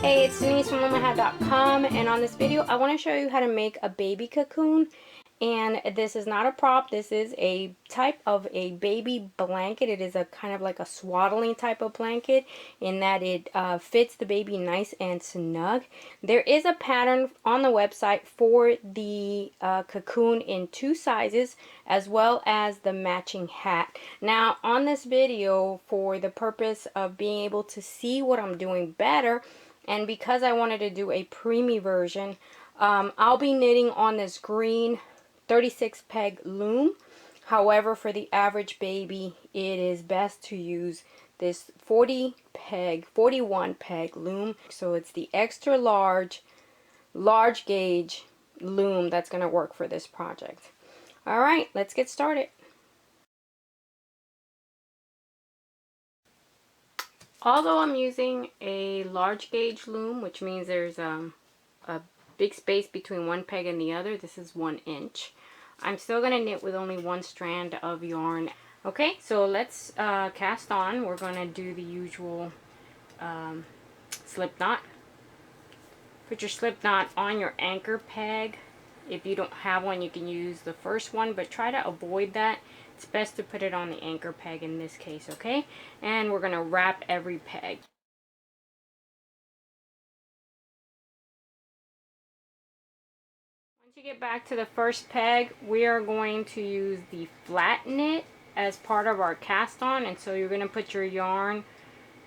Hey, it's Denise from lhyaكة.com, and on this video I want to show you how to make a baby cocoon. And this is not a prop, this is a type of a baby blanket. It is a kind of like a swaddling type of blanket in that it fits the baby nice and snug. There is a pattern on the website for the cocoon in 2 sizes, as well as the matching hat. Now on this video, for the purpose of being able to see what I'm doing better, and because I wanted to do a preemie version, I'll be knitting on this green 36 peg loom. However, for the average baby, it is best to use this 41 peg loom. So it's the extra large gauge loom that's going to work for this project. All right, let's get started. Although I'm using a large gauge loom, which means there's a big space between one peg and the other, this is 1 inch, I'm still going to knit with only 1 strand of yarn. Okay, so let's cast on. We're going to do the usual slip knot. Put your slip knot on your anchor peg. If you don't have one, you can use the first one, but try to avoid that. It's best to put it on the anchor peg in this case, okay? And we're going to wrap every peg. Once you get back to the first peg, we are going to use the flat knit as part of our cast on. And so you're going to put your yarn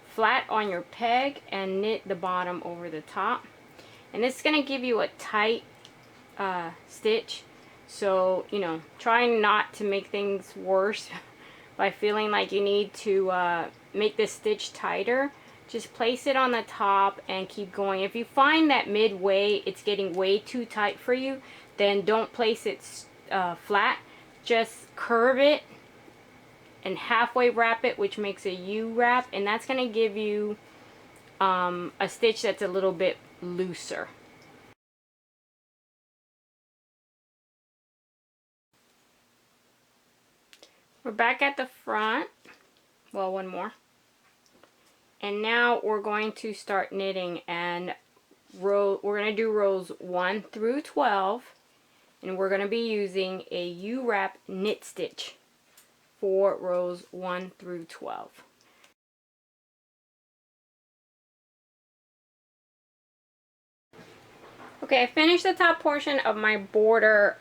flat on your peg and knit the bottom over the top. And this is going to give you a tight stitch. So, you know, try not to make things worse by feeling like you need to make this stitch tighter. Just place it on the top and keep going. If you find that midway it's getting way too tight for you, then don't place it flat. Just curve it and halfway wrap it, which makes a U wrap, and that's going to give you a stitch that's a little bit looser. We're back at the front. Well, one more. And now we're going to start knitting, and we're going to do rows 1 through 12, and we're going to be using a U-wrap knit stitch for rows 1 through 12. Okay, I finished the top portion of my border,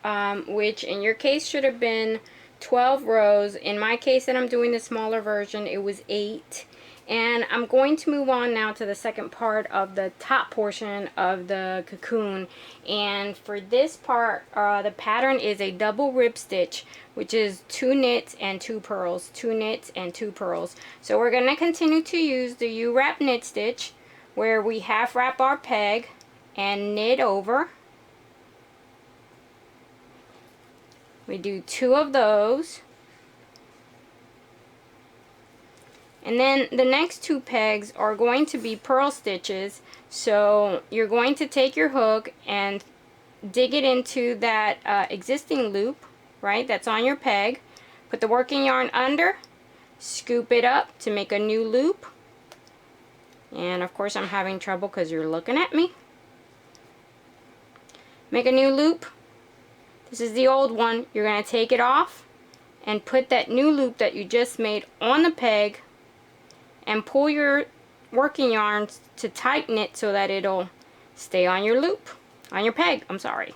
which in your case should have been 12 rows. In my case that I'm doing the smaller version, it was 8. And I'm going to move on now to the second part of the top portion of the cocoon. And for this part, the pattern is a double rib stitch, which is 2 knits and 2 purls, 2 knits and 2 purls. So we're going to continue to use the U-wrap knit stitch, where we half wrap our peg and knit over. We do 2 of those. And then the next 2 pegs are going to be purl stitches. So you're going to take your hook and dig it into that existing loop, right, that's on your peg. Put the working yarn under, scoop it up to make a new loop. And of course I'm having trouble because you're looking at me. Make a new loop. This is the old one. You're going to take it off and put that new loop that you just made on the peg, and pull your working yarn to tighten it so that it'll stay on your loop, on your peg, I'm sorry.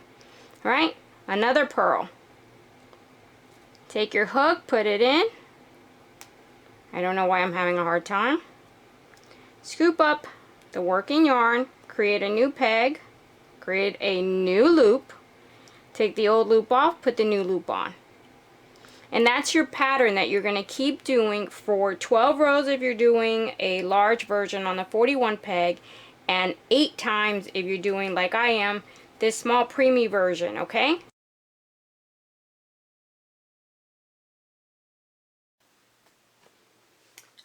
All right, another purl. Take your hook, put it in. I don't know why I'm having a hard time. Scoop up the working yarn, create a new peg, create a new loop, take the old loop off, put the new loop on. And that's your pattern that you're going to keep doing for 12 rows if you're doing a large version on the 41 peg, and 8 times if you're doing, like I am, this small preemie version, okay?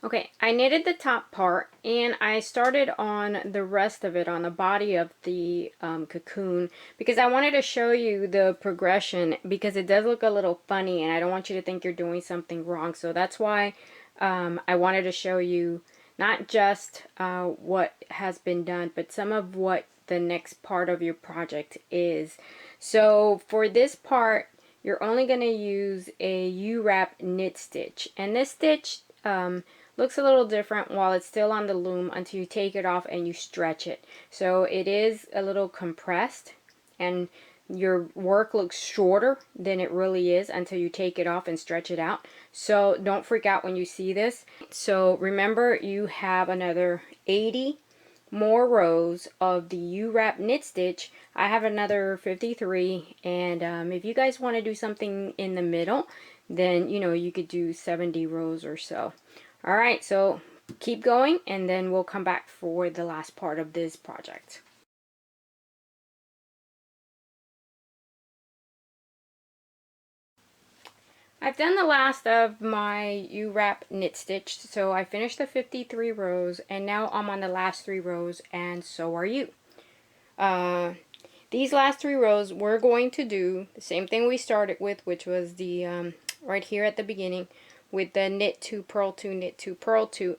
Okay, I knitted the top part, and I started on the rest of it on the body of the cocoon, because I wanted to show you the progression, because it does look a little funny and I don't want you to think you're doing something wrong. So that's why I wanted to show you not just what has been done, but some of what the next part of your project is. So for this part, you're only going to use a U-wrap knit stitch, and this stitch looks a little different while it's still on the loom until you take it off and you stretch it. So it is a little compressed, and your work looks shorter than it really is until you take it off and stretch it out. So don't freak out when you see this. So remember, you have another 80 more rows of the U-wrap knit stitch. I have another 53, and if you guys want to do something in the middle, then you could do 70 rows or so. All right, so keep going, and then we'll come back for the last part of this project. I've done the last of my U-wrap knit stitch, so I finished the 53 rows, and now I'm on the last 3 rows, and so are you. These last 3 rows, we're going to do the same thing we started with, which was the right here at the beginning with the knit 2, purl 2, knit 2, purl 2.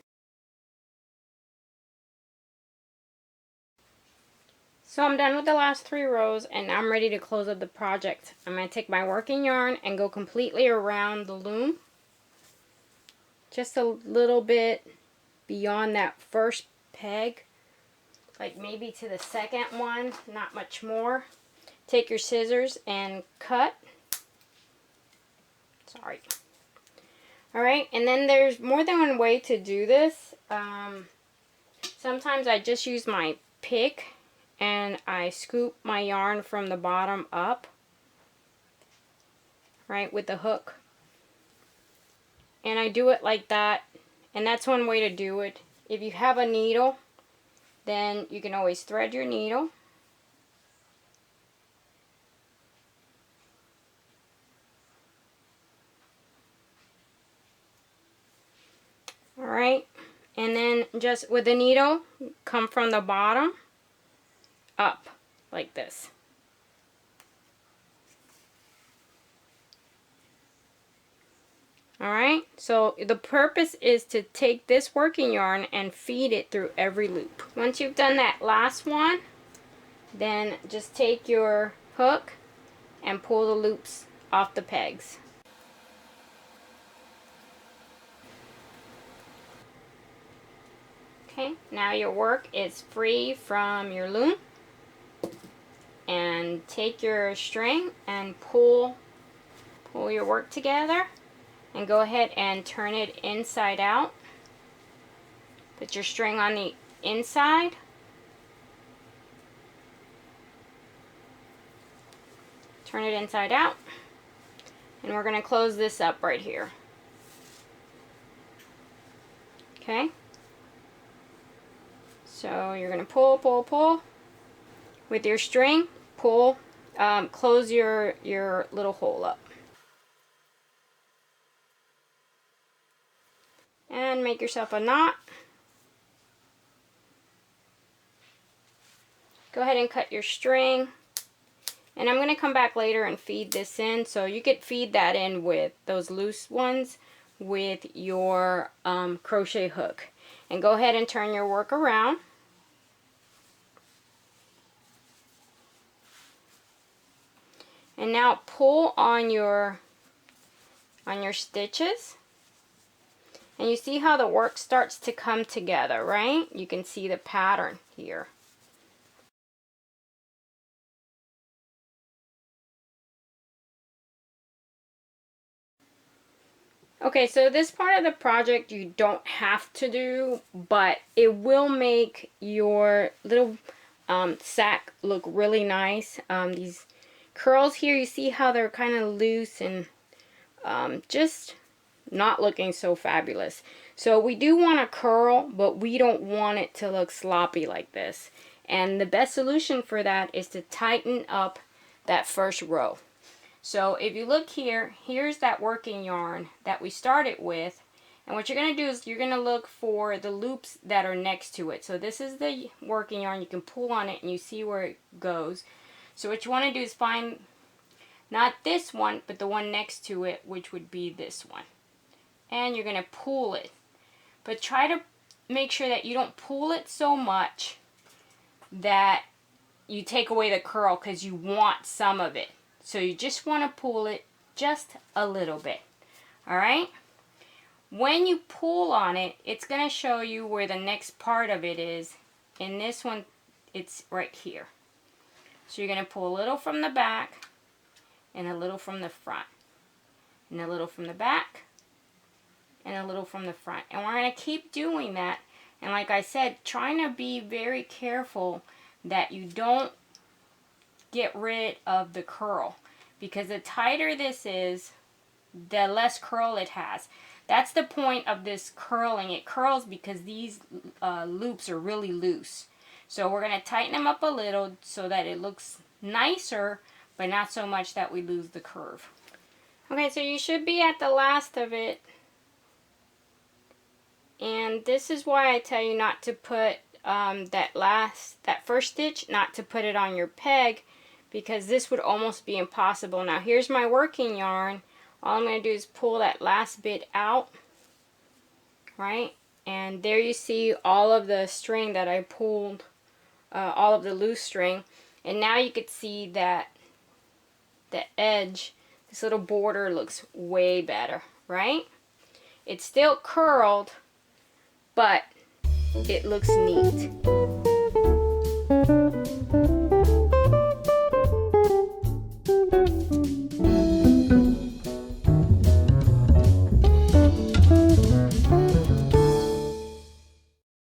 So I'm done with the last 3 rows, and I'm ready to close up the project. I'm going to take my working yarn and go completely around the loom, just a little bit beyond that first peg, like maybe to the second one, not much more. Take your scissors and cut. Sorry. Alright, and then there's more than one way to do this. Sometimes I just use my pick and I scoop my yarn from the bottom up, right, with the hook. And I do it like that, and that's one way to do it. If you have a needle, then you can always thread your needle. Alright, and then just with the needle, come from the bottom up like this. Alright, so the purpose is to take this working yarn and feed it through every loop. Once you've done that last one, then just take your hook and pull the loops off the pegs. Okay, now your work is free from your loom. And take your string and pull your work together, and go ahead and turn it inside out. Put your string on the inside. Turn it inside out. And we're going to close this up right here. Okay? So you're going to pull, pull, pull. With your string, pull, close your little hole up. And make yourself a knot. Go ahead and cut your string. And I'm going to come back later and feed this in. So you could feed that in with those loose ones with your crochet hook. And go ahead and turn your work around. And now pull on your stitches. And you see how the work starts to come together, right? You can see the pattern here. Okay, so this part of the project you don't have to do, but it will make your little sack look really nice. These curls here, you see how they're kind of loose and just not looking so fabulous. So we do want a curl, but we don't want it to look sloppy like this. And the best solution for that is to tighten up that first row. So if you look here, here's that working yarn that we started with. And what you're going to do is you're going to look for the loops that are next to it. So this is the working yarn. You can pull on it and you see where it goes. So what you want to do is find not this one, but the one next to it, which would be this one. And you're going to pull it. But try to make sure that you don't pull it so much that you take away the curl, because you want some of it. So you just want to pull it just a little bit. Alright? When you pull on it, it's going to show you where the next part of it is. In this one, it's right here. So you're going to pull a little from the back and a little from the front. And a little from the back and a little from the front. And we're going to keep doing that. And like I said, trying to be very careful that you don't get rid of the curl. Because the tighter this is, the less curl it has. That's the point of this curling. It curls because these loops are really loose. So we're going to tighten them up a little so that it looks nicer, but not so much that we lose the curve. Okay, so you should be at the last of it. And this is why I tell you not to put that first stitch, not to put it on your peg, because this would almost be impossible. Now here's my working yarn. All I'm going to do is pull that last bit out, right? And there you see all of the string that I pulled, all of the loose string. And now you could see that the edge, this little border, looks way better, right? It's still curled, but it looks neat.